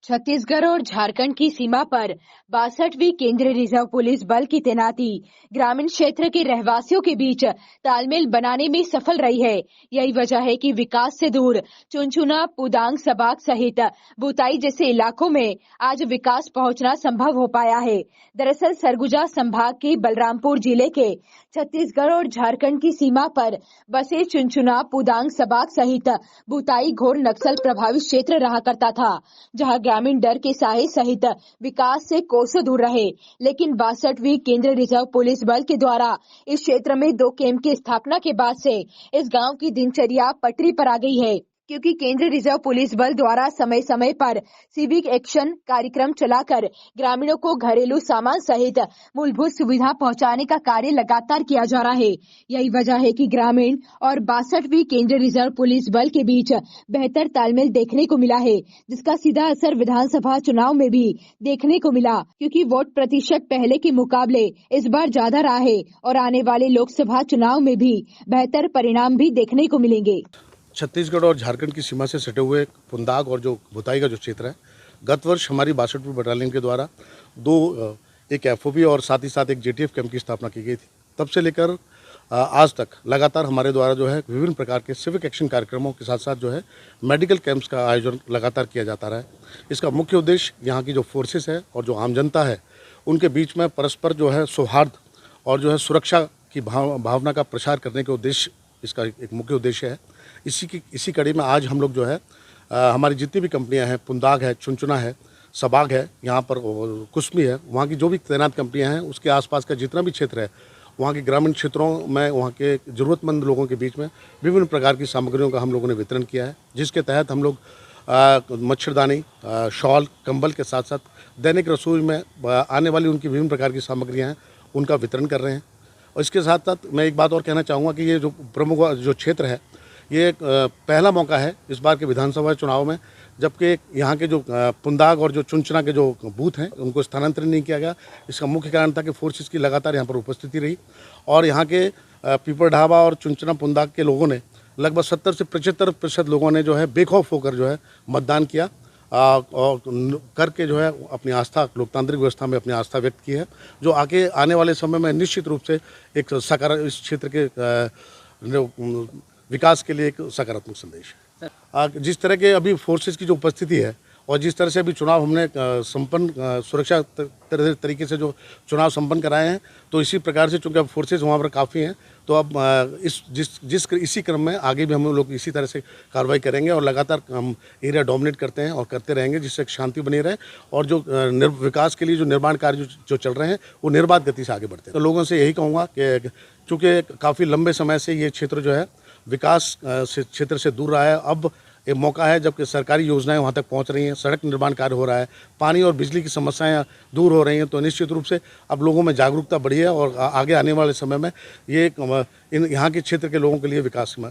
छत्तीसगढ़ और झारखंड की सीमा पर 62वीं केंद्रीय रिजर्व पुलिस बल की तैनाती ग्रामीण क्षेत्र के रहवासियों के बीच तालमेल बनाने में सफल रही है। यही वजह है कि विकास से दूर चुनचुना, पुदांग, सबाक सहित बुताई जैसे इलाकों में आज विकास पहुंचना संभव हो पाया है। दरअसल सरगुजा संभाग के बलरामपुर जिले के छत्तीसगढ़ और झारखंड की सीमा पर बसे चुनचुना, पुदांग, सबाक सहित बुताई घोर नक्सल प्रभावित क्षेत्र रहा करता था, जहां ग्रामीण डर के साए सहित विकास से कोसों दूर रहे। लेकिन 62वीं केंद्रीय रिजर्व पुलिस बल के द्वारा इस क्षेत्र में 2 कैंप की स्थापना के बाद से इस गांव की दिनचर्या पटरी पर आ गई है, क्योंकि केंद्रीय रिजर्व पुलिस बल द्वारा समय समय पर सिविक एक्शन कार्यक्रम चलाकर ग्रामीणों को घरेलू सामान सहित मूलभूत सुविधा पहुंचाने का कार्य लगातार किया जा रहा है। यही वजह है कि ग्रामीण और 62वीं केंद्रीय रिजर्व पुलिस बल के बीच बेहतर तालमेल देखने को मिला है, जिसका सीधा असर विधानसभा चुनाव में भी देखने को मिला, क्योंकि वोट प्रतिशत पहले के मुकाबले इस बार ज्यादा रहा है और आने वाले लोकसभा चुनाव में भी बेहतर परिणाम भी देखने को मिलेंगे। छत्तीसगढ़ और झारखंड की सीमा से सटे हुए पुंदाग और जो भुताई का जो क्षेत्र है, गत वर्ष हमारी 62वीं बटालियन के द्वारा एक एफओबी और साथ ही साथ एक जेटीएफ कैंप की स्थापना की गई थी। तब से लेकर आज तक लगातार हमारे द्वारा जो है विभिन्न प्रकार के सिविक एक्शन कार्यक्रमों के साथ साथ जो है मेडिकल कैंप्स का आयोजन लगातार किया जाता रहा है। इसका मुख्य उद्देश्य यहाँ की जो फोर्सेस है और जो आम जनता है उनके बीच में परस्पर जो है सौहार्द और जो है सुरक्षा की भावना का प्रसार करने के उद्देश्य इसका एक मुख्य उद्देश्य है। इसी कड़ी में आज हम लोग जो है हमारी जितनी भी कंपनियां हैं, पुंदाग है, चुनचुना है, सबाग है, यहाँ पर कुसमी है, वहाँ की जो भी तैनात कंपनियां हैं उसके आसपास का जितना भी क्षेत्र है वहाँ के ग्रामीण क्षेत्रों में वहाँ के ज़रूरतमंद लोगों के बीच में विभिन्न प्रकार की सामग्रियों का हम लोगों ने वितरण किया है, जिसके तहत हम लोग मच्छरदानी, शॉल, कंबल के साथ साथ दैनिक रसोई में आने वाली उनकी विभिन्न प्रकार की सामग्रियाँ हैं उनका वितरण कर रहे हैं। और इसके साथ साथ मैं एक बात और कहना चाहूँगा कि ये जो प्रमुख जो क्षेत्र है ये पहला मौका है इस बार के विधानसभा चुनाव में, जबकि यहाँ के जो पुंदाग और जो चुनचुना के जो बूथ हैं उनको स्थानांतरित नहीं किया गया। इसका मुख्य कारण था कि फोर्सेस की लगातार यहाँ पर उपस्थिति रही और यहाँ के पीपर ढाबा और चुनचुना पुंदाग के लोगों ने लगभग 70 से 75% लोगों ने जो है बेखौफ होकर जो है मतदान किया और करके जो है अपनी आस्था लोकतांत्रिक व्यवस्था में अपनी आस्था व्यक्त की है, जो आने वाले समय में निश्चित रूप से एक इस क्षेत्र के विकास के लिए एक सकारात्मक संदेश है। जिस तरह के अभी फोर्सेस की जो उपस्थिति है और जिस तरह से अभी चुनाव हमने संपन्न सुरक्षा तरीके से जो चुनाव संपन्न कराए हैं, तो इसी प्रकार से चूँकि अब फोर्सेस वहाँ पर काफ़ी हैं, तो अब इसी क्रम में आगे भी हम लोग इसी तरह से कार्रवाई करेंगे और लगातार हम एरिया डोमिनेट करते हैं और करते रहेंगे, जिससे शांति बनी रहे और जो विकास के लिए जो निर्माण कार्य जो चल रहे हैं वो निर्बाध गति से आगे बढ़ते हैं। तो लोगों से यही कहूँगा कि चूँकि काफ़ी लंबे समय से ये क्षेत्र जो है विकास क्षेत्र से दूर रहा है, अब एक मौका है जबकि सरकारी योजनाएं वहां तक पहुंच रही हैं, सड़क निर्माण कार्य हो रहा है, पानी और बिजली की समस्याएं दूर हो रही हैं, तो निश्चित रूप से अब लोगों में जागरूकता बढ़ी है और आगे आने वाले समय में ये यहाँ के क्षेत्र के लोगों के लिए विकास में